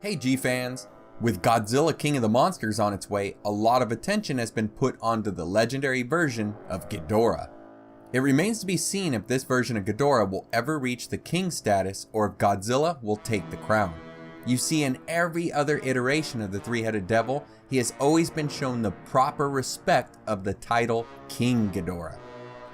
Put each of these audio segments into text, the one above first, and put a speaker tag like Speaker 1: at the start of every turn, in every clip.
Speaker 1: Hey G-fans! With Godzilla King of the Monsters on its way, a lot of attention has been put onto the legendary version of Ghidorah. It remains to be seen if this version of Ghidorah will ever reach the king status or if Godzilla will take the crown. You see, in every other iteration of the three-headed devil, he has always been shown the proper respect of the title King Ghidorah.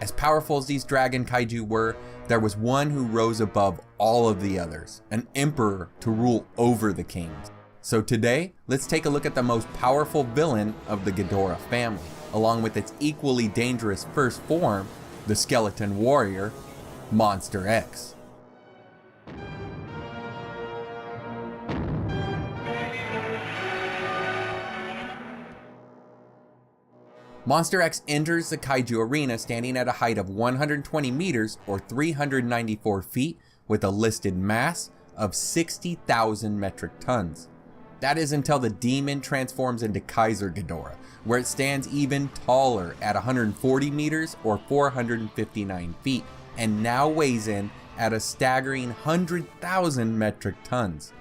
Speaker 1: As powerful as these dragon kaiju were, there was one who rose above all of the others, an emperor to rule over the kings. So today, let's take a look at the most powerful villain of the Ghidorah family, along with its equally dangerous first form, the skeleton warrior, Monster X. Monster X enters the kaiju arena standing at a height of 120 meters or 394 feet with a listed mass of 60,000 metric tons. That is until the demon transforms into Keizer Ghidorah, where it stands even taller at 140 meters or 459 feet and now weighs in at a staggering 100,000 metric tons.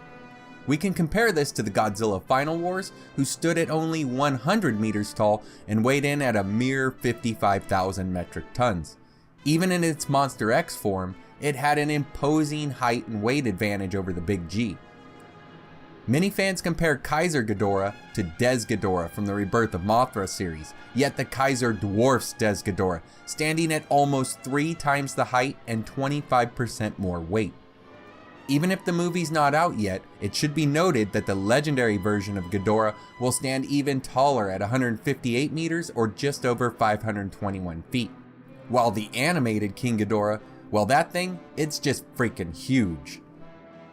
Speaker 1: We can compare this to the Godzilla Final Wars, who stood at only 100 meters tall and weighed in at a mere 55,000 metric tons. Even in its Monster X form, it had an imposing height and weight advantage over the Big G. Many fans compare Keizer Ghidorah to Des Ghidorah from the Rebirth of Mothra series, yet the Keizer dwarfs Des Ghidorah, standing at almost 3 times the height and 25% more weight. Even if the movie's not out yet, it should be noted that the legendary version of Ghidorah will stand even taller at 158 meters or just over 521 feet. While the animated King Ghidorah, well, that thing, it's just freaking huge.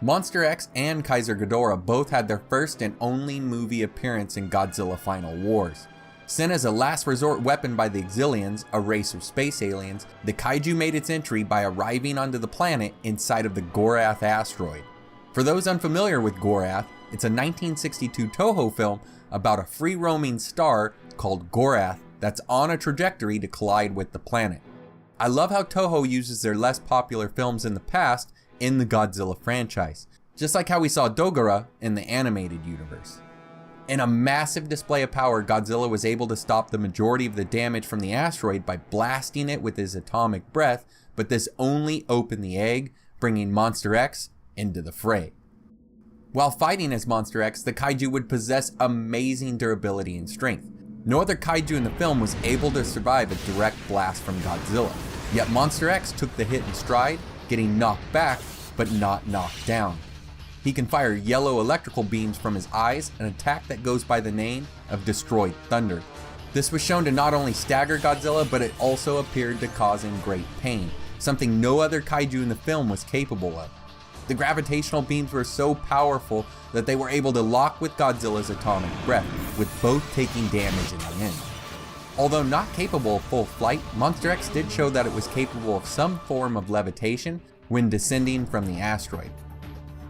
Speaker 1: Monster X and Keizer Ghidorah both had their first and only movie appearance in Godzilla Final Wars. Sent as a last resort weapon by the Exilians, a race of space aliens, the kaiju made its entry by arriving onto the planet inside of the Gorath asteroid. For those unfamiliar with Gorath, it's a 1962 Toho film about a free-roaming star called Gorath that's on a trajectory to collide with the planet. I love how Toho uses their less popular films in the past in the Godzilla franchise, just like how we saw Dogora in the animated universe. In a massive display of power, Godzilla was able to stop the majority of the damage from the asteroid by blasting it with his atomic breath, but this only opened the egg, bringing Monster X into the fray. While fighting as Monster X, the kaiju would possess amazing durability and strength. No other kaiju in the film was able to survive a direct blast from Godzilla, yet Monster X took the hit in stride, getting knocked back, but not knocked down. He can fire yellow electrical beams from his eyes, an attack that goes by the name of Destroyed Thunder. This was shown to not only stagger Godzilla, but it also appeared to cause him great pain, something no other kaiju in the film was capable of. The gravitational beams were so powerful that they were able to lock with Godzilla's atomic breath, with both taking damage in the end. Although not capable of full flight, Monster X did show that it was capable of some form of levitation when descending from the asteroid.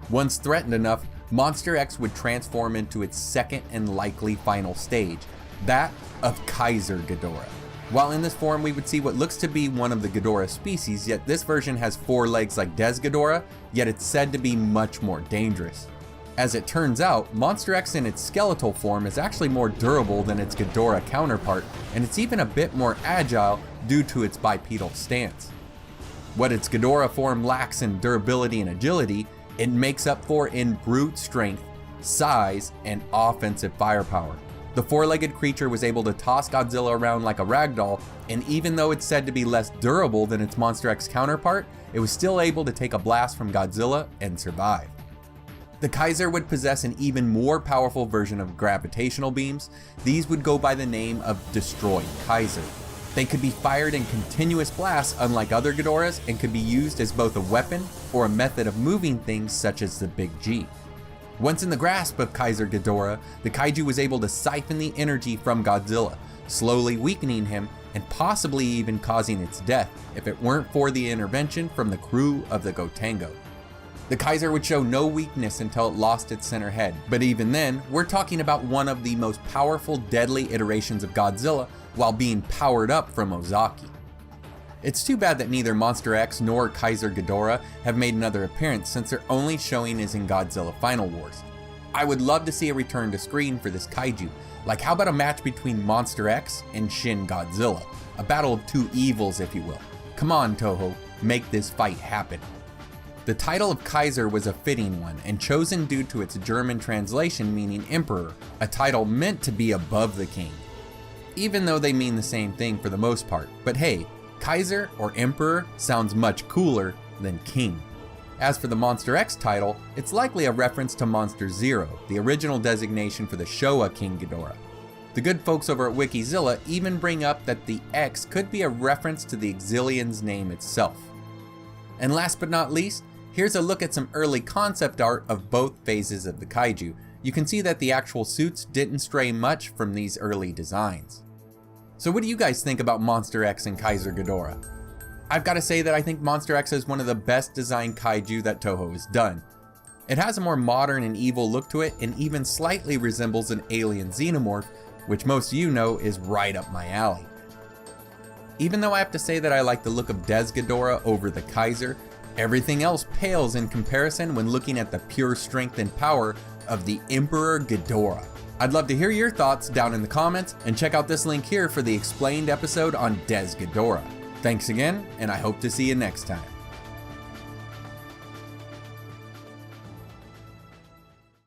Speaker 1: Once threatened enough, Monster X would transform into its second and likely final stage, that of Keizer Ghidorah. While in this form we would see what looks to be one of the Ghidorah species, yet this version has 4 legs like Des Ghidorah, yet it's said to be much more dangerous. As it turns out, Monster X in its skeletal form is actually more durable than its Ghidorah counterpart, and it's even a bit more agile due to its bipedal stance. What its Ghidorah form lacks in durability and agility, it makes up for in brute strength, size, and offensive firepower. The 4-legged creature was able to toss Godzilla around like a ragdoll, and even though it's said to be less durable than its Monster X counterpart, it was still able to take a blast from Godzilla and survive. The Keizer would possess an even more powerful version of gravitational beams. These would go by the name of Destroyed Keizer. They could be fired in continuous blasts unlike other Ghidorahs and could be used as both a weapon or a method of moving things such as the Big G. Once in the grasp of Keizer Ghidorah, the kaiju was able to siphon the energy from Godzilla, slowly weakening him and possibly even causing its death if it weren't for the intervention from the crew of the Gotengo. The Keizer would show no weakness until it lost its center head, but even then, we're talking about one of the most powerful deadly iterations of Godzilla while being powered up from Ozaki. It's too bad that neither Monster X nor Keizer Ghidorah have made another appearance since their only showing is in Godzilla Final Wars. I would love to see a return to screen for this kaiju. Like, how about a match between Monster X and Shin Godzilla? A battle of two evils, if you will. Come on, Toho, make this fight happen. The title of Keizer was a fitting one, and chosen due to its German translation meaning emperor, a title meant to be above the king. Even though they mean the same thing for the most part, but hey, Keizer or emperor sounds much cooler than king. As for the Monster X title, it's likely a reference to Monster Zero, the original designation for the Showa King Ghidorah. The good folks over at Wikizilla even bring up that the X could be a reference to the Exilian's name itself. And last but not least, here's a look at some early concept art of both phases of the kaiju. You can see that the actual suits didn't stray much from these early designs. So what do you guys think about Monster X and Keizer Ghidorah? I've got to say that I think Monster X is one of the best designed kaiju that Toho has done. It has a more modern and evil look to it, and even slightly resembles an alien xenomorph, which most of you know is right up my alley. Even though I have to say that I like the look of Ghidorah over the Keizer, everything else pales in comparison when looking at the pure strength and power of the Emperor Ghidorah. I'd love to hear your thoughts down in the comments, and check out this link here for the explained episode on Ghidorah. Thanks again, and I hope to see you next time.